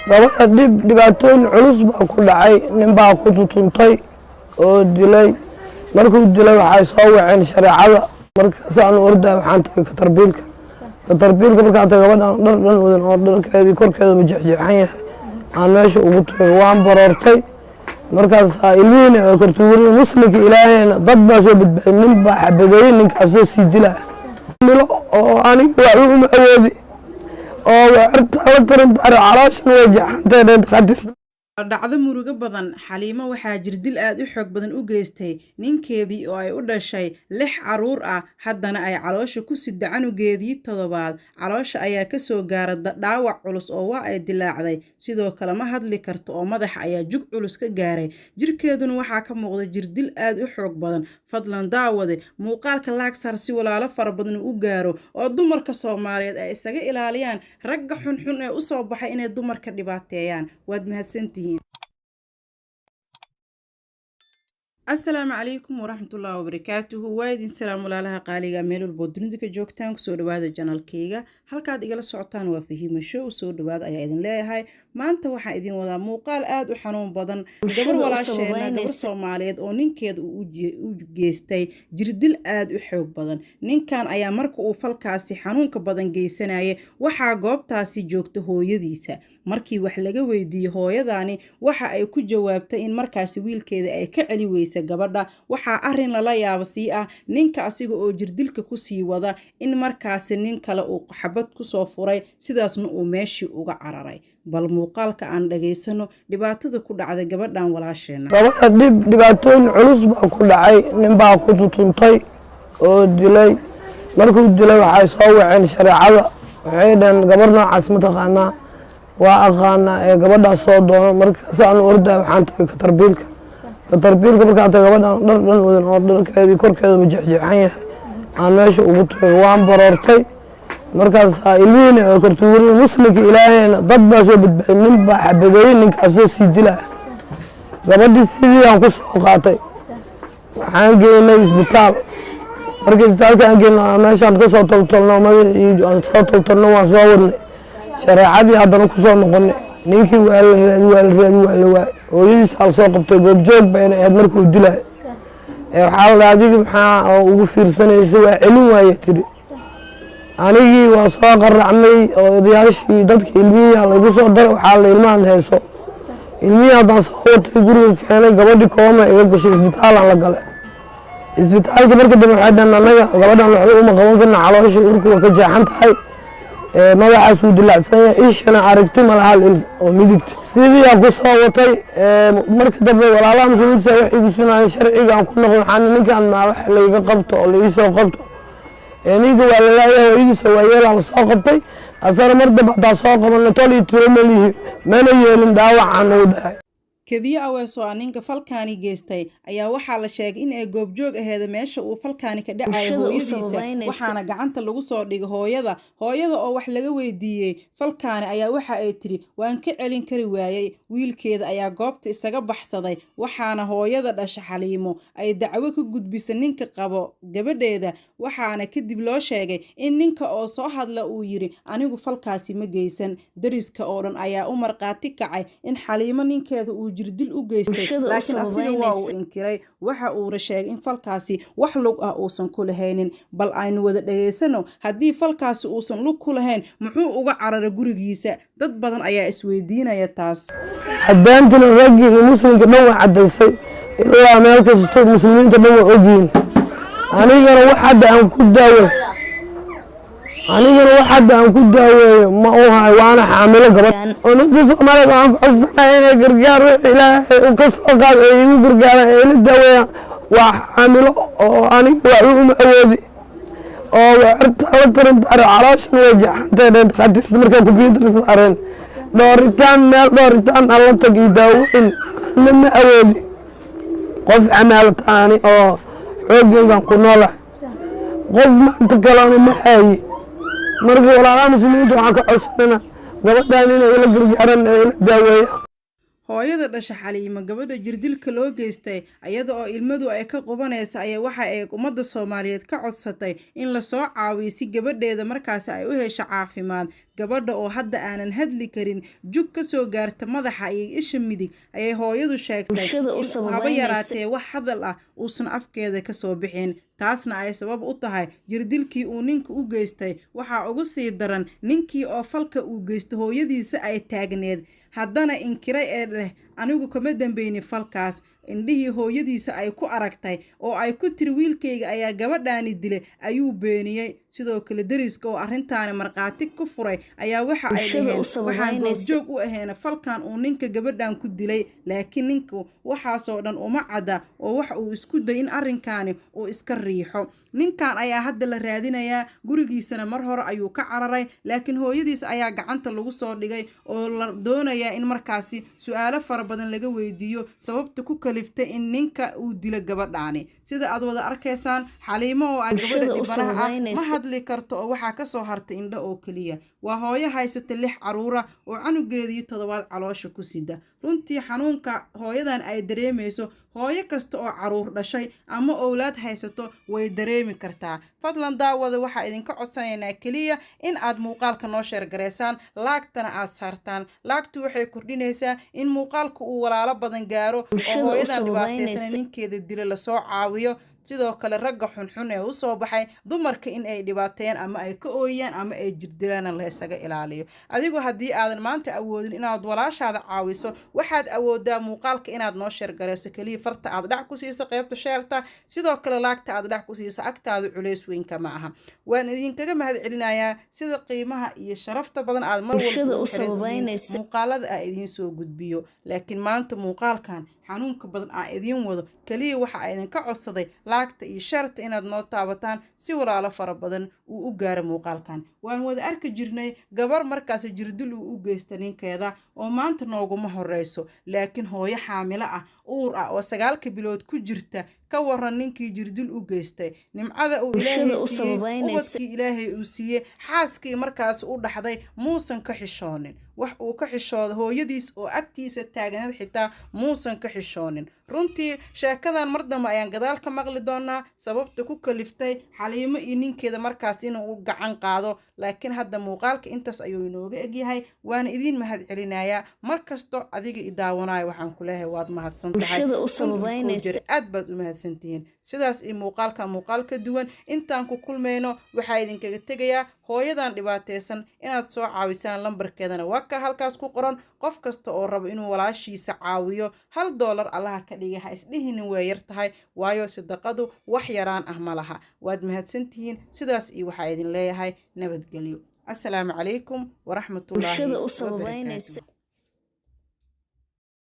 gabadha dhibaatooyin culus baa ku dhacay, nin baa ku tutuntay oo dilay. markuu dilay waxay soo waceen shareecada, markaas aan ordaa waxaan tagay katarbiilka markaan tagay gabadhan dhar dhan wadan oo dharkeedii korkeeda majexjeexan yahay aan meesha ugu tagay, waan baroortay. markaas ilmihiina oo kartuurin muslimka ilaahayna dad baa soo badbaaday, nin baa xabadeeyey, ninkaasoo sii dilaa milo oo aniga waxba uma awoodi oo waarta la tarantaaro calooshan way jeexantay. dhacdo murugo badan. Xaliimo waxaa jirdil aad u xoog badan u geystay ninkeedii oo ay u dhashay 6 caruur ah, haddana ay caloosha ku sida canugeedii 7aad. caloosha ayaa ka soo gaaray dhaawac culus oo waa ay dilaacday, sidoo kale ma hadli karto oo madaxa ayaa jug culus ka gaaray. jirkeeduna waxaa ka muuqda jirdil aad u xoog badan. fadlan daawade muuqaalka laagsaar si walaalo fara badan u gaaro oo dumarka Soomaaliyeed ay isaga ilaaliyaan ragga xunxun ee u soo baxay inay dumarka dhibaateeyaan. waad mahadsantihiin. السلام عليكم ورحمة الله وبركاته. وايدين سلام الله قاليga meel walbo dunida ka joogtaan ku soo dhawaada channelkayga. halkaad igala socotaan waa Fahimo Show. soo dhawaada ayaa idin leeyahay. maanta waxaan idin wadaa muuqaal aad u xanuun badan. gabar walaasheena gabar Soomaaliyeed oo ninkeeda u geystay jirdil aad u xoog badan. ninkan ayaa marka uu falkaasi xanuunka badan geysanayay waxaa goobtaasi joogta hooyadiisa. markii wax laga weydiiyay hooyadaani waxa ay ku jawaabtay in markaasi wiilkeeda ay ka celi weysay gabadha. waxaa arin lala yaabo sii ah ninka asiga oo jirdilka ku sii wada in markaasi nin kale uu xabad ku soo furay, sidaasna uu meeshii uga cararay. bal muuqaalka aan dhageysano dhibaatada ku dhacday gabadhan walaasheena. gabadha dhibaatooyin culus baa ku dhacay, nin baa ku tutuntay oo dilay. markuu dilay waxay soo waceen shareecada, waxay dhaheen gabar noocaas ma taqaanaa. waa aqaanaa ee gabadhaas soo doono. markaas aan ordaa waxaan tagay katarbiilka markaan tagay gabadhan dhar dhan wadan oo dharkeedii korkeeda majexjeexan yahay aan meesha ugu tagay, waan baroortay. markaas ilmihiina oo kartuurin muslimka ilaahayna dad baa soo badbaaday, nin baa xabadeeyey, ninkaasoo sii dilaa. gabadhii sidii aan ku soo qaatay waxaan geynay isbitaal. markii isbitaalka aan geynay meeshaan ka soo toltolno madaxii aan soo toltolno waan soo wadnay shareecadii, haddana ku soo noqonay. ninkii waa la waayay. hooyadiisa la soo qabtay, goobjoog bayna ahayd markuu dilay. waxaa la adiga maxaa ugu fiirsanaysa, waa celin waaye tiri. anigii waa soo qaracmay oo odayaashii dadka ilmihii lagu soo daray, waxaa la ilmahan hayso. ilmihii haddaan soo watay guriga keenay, gabadhii kooma iga gashay, isbitaalaan la galay. isbitaalka marka dambe waxay dhaheen anaga gabadhan waxba uma qaban karna, caloosha urku waa ka jeexan tahay, madaxaas wuu dilaacsan yahay, ishana aragti ma laha oo midigta. sidii aan ku soo watay marka dambe walaalaha muslimiinta wax igu sinayeen sharciga aan ku noqon, waxaan ninkan ma wax layga qabto oo la ii soo qabto. ninka waa la leeyahay hooyadiisa waa yeelaan la soo qabtay, asana mar dambe hadaa soo qabanay tol iyo tiro malihi mana yeelin dhaawacaan uu dhahay. kadiya aweeso ah ninka falkaani geystay ayaa waxaa la sheegay in ay goobjoog aheyd meesha uu falkaani ka dhacay hooyadiisa, waxaana gacanta lagu soo dhigay hooyada oo wax laga weydiiyay falkaani ayaa waxa ay tiri waan ka celin kari waayay. wiilkeeda ayaa goobta isaga baxsaday, waxaana hooyada dhasha Xaliimo ay dacwo ka gudbisay ninka qabo gabadheeda. waxaana kadib loo sheegay in ninka oo soo hadla uu yiri anigu falkaasi ma geysan. dariska oo dhan ayaa u marqaati kacay in Xaliimo ninkeeda uu jirdil u geystay, laakiin asiga waa uu inkiray. waxa uu sheegay in falkaasi wax lug ah uusan ku lahaynin. bal aynu wada dhageysano, haddii falkaasi uusan lug ku lahayn muxuu uga cararay gurigiisa? dad badan ayaa isweydiinaya taas. haddaantana raggii iyo muslimka dhan waa cadaysay, ilaa meel kasta muslimiinta dhan waa ogyihiin. anigana wax hadda aan ku daaweeyo ma u hayo, waana xaamilo gabadh. ninka Soomaaliyeed waxaan ku codsanaya inay gargaar wixii ilaahay uu ka soo qaado ee igu gargaaraan ee ila daaweeyaan. waa xaamilo oo aniga waxba uma awoodi oo waarta la tarantaaro calooshan way jeexantay. dhakhaatiirta markaa computer saareen dhooritaan alla tag iyo daaweyn ma awoodi. qof camaalataani oo xoogaygan ku noolahay, qof maanta kalena ma haayi. marka walaalaha muslimiinta waxaan ka codsanana gabadhan inay ila gargaaraan ee ila daaweeyaan. hooyada dhasha Xaliimo gabadha jirdilka loo geystay ayada oo ilmadu ay ka qubanaysa ayaa waxa ay ummadda Soomaaliyeed ka codsatay in la soo caawiyo si gabadheeda markaas ay u hesho caafimaad gabadha oo hadda aanan hadli karin jug ka soo gaarta madaxa iyo isha midig ayay hooyadu sheegtay in haba yaraatee wax hadal ah uusan afkeeda ka soo bixin taasna ay sabab u tahay jirdilkii uu ninka u geystay waxa ugu sii daran ninkii oo falka uu geysto hooyadiisa ay taagneed haddana inkiray ee leh anigu kama dambayni falkaas indhihii hooyadiisa ay ku aragtay oo ay ku tiri wiilkayga ayaa gabadhaani dilay ayuu beeniyey sidoo kale dariska oo arrintaani marqaati ku furay ayaa waxa ay dhaheen waxaan goobjoog u ahayn falkan uu ninka gabadhan ku dilay laakiin ninku waxaasoo dhan uma cadda oo waxa uu isku day in arrinkaani uu iska riixo ninkan ayaa hadda la raadinayaa gurigiisana mar hore ayuu ka cararay laakiin hooyadiis ayaa gacanta lagu soo dhigay oo la doonayaa in markaasi su'aalo fara badan laga weydiiyo sababta ku kaliftay in ninka uu dilo gabadhaani sida aad wada arkaysaan Xaliimo oo ay gabadha dhibanaha ma hadli karto oo waxaa ka soo hartay indho oo kaliya waa hooyo haysata 6 caruur ah oo canugeedii 7 caloosha ku sida runtii xanuunka hooyadan ay dareemayso hooyo kasta oo caruur dhashay ama awlaad haysato way dareemi kartaa fadlan daawada waxa idinka codsanaynaa kaliya in aad muuqaalka noo share gareysaan laagtana aad saartaan laagtu waxay kordhinaysaa in muuqaalka uu walaalo badan gaaro oo hooyadan dhibaataysan ninkeeda dila la soo caawiyo sidoo kale ragga xunxun ee u soo baxay dumarka in ay dhibaateeyaan ama ay ka ooyaan ama ay jirdilaan la isaga ilaaliyo adigu haddii aadan maanta awoodin inaad walaashaada caawiso waxaad awoodaa muuqaalka inaad noo share gareyso kaliya farta aad dhac ku siiso qaybta sheerta sidoo kale laagta aad dhac ku siiso agtaada culays weyn kama aha waan idinkaga mahadcelinayaa sida qiimaha iyo sharafta badan aad mar walba u sababaynayso muuqaalada aan idin soo gudbiyo laakiin maanta muuqaalkan xanuunka badan aan idin wado kaliya waxa idinka codsaday laagta iyo sharta inaad noo taabataan si walaalo fara badan uu u gaaro muuqaalkan waan wada arki jirnay gabar markaas jirdil uu u geysta ninkeeda oo maanta nooguma horeyso laakiin hooyo xaamilo ah uur ah oo 9 bilood ku jirta ka waran ninkii jirdil u geystay nimcada uu Ilaahay siiyay ubadkii Ilaahay uu siiyay xaaskii markaas u dhaxday muusan ka xishoonin wax uu ka xishoodo hooyadiis oo agtiisa taagnayd xitaa muusan ka xishoonin runtii sheekadan mar dambe ayaan gadaal ka maqli doonaa sababta ku kaliftay Xaliimo iyo ninkeeda markaas inuu gacan qaado laakiin hadda muuqaalka intaas ayuu inooga egyahay waan idin mahadcelinayaa markasto adiga i daawanayo waxaan ku leeyahay waad mahadsantahay aad baad u mahadsantihiin sidaas iyo muuqaal ka duwan intaan ku kulmayno waxaa idinkaga tegayaa hooyadan dhibaataysan inaad soo caawisaan lambarkeedana waa ka halkaas ku qoran qof kasta oo rabo inuu walaashiisa caawiyo $1 allaha ka dhigay ha isdhihinin way yar tahay waayo sadaqadu wax yaraan ah ma laha waad mahadsantihiin sidaas iyo waxaa idin leeyahay nabadgelyo assalaamu calaykum waraxmatullaahi wabarakaatuh